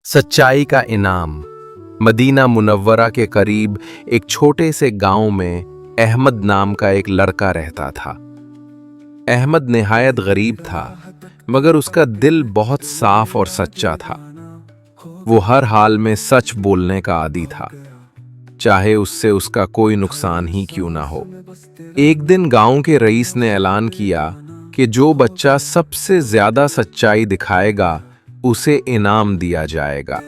सच्चाई का इनाम। मदीना मुनव्वरा के करीब एक छोटे से गांव में अहमद नाम का एक लड़का रहता था। अहमद निहायत गरीब था, मगर उसका दिल बहुत साफ और सच्चा था। वो हर हाल में सच बोलने का आदी था, चाहे उससे उसका कोई नुकसान ही क्यों ना हो। एक दिन गांव के रईस ने ऐलान किया कि जो बच्चा सबसे ज्यादा सच्चाई दिखाएगा उसे इनाम दिया जाएगा।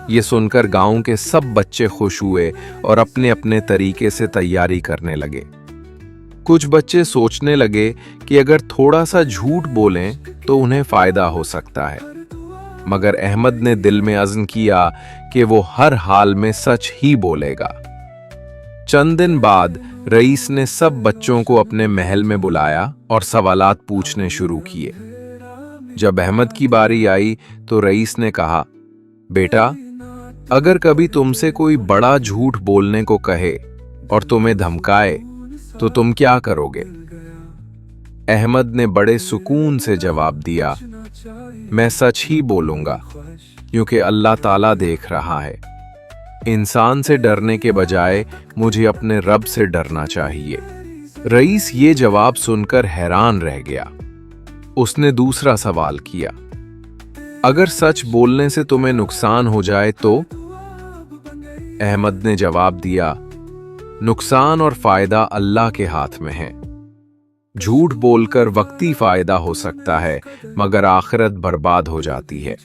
ये सुनकर गांव के सब बच्चे खुश हुए और अपने अपने तरीके से तैयारी करने लगे। कुछ बच्चे सोचने लगे कि अगर थोड़ा सा झूठ बोलें तो उन्हें फायदा हो सकता है, मगर अहमद ने दिल में अज़्म किया कि वो हर हाल में सच ही बोलेगा। चंद दिन बाद रईस ने सब बच्चों को अपने महल में बुलाया और सवालात पूछने शुरू किए। जब अहमद की बारी आई तो रईस ने कहा, बेटा, अगर कभी तुमसे कोई बड़ा झूठ बोलने को कहे और तुम्हें धमकाए तो तुम क्या करोगे? अहमद ने बड़े सुकून से जवाब दिया, मैं सच ही बोलूंगा, क्योंकि अल्लाह ताला देख रहा है। इंसान से डरने के बजाय मुझे अपने रब से डरना चाहिए। रईस ये जवाब सुनकर हैरान रह गया। उसने दूसरा सवाल किया, अगर सच बोलने से तुम्हें नुकसान हो जाए तो? अहमद ने जवाब दिया, नुकसान और फायदा अल्लाह के हाथ में है। झूठ बोलकर वक्ती फायदा हो सकता है, मगर आखिरत बर्बाद हो जाती है।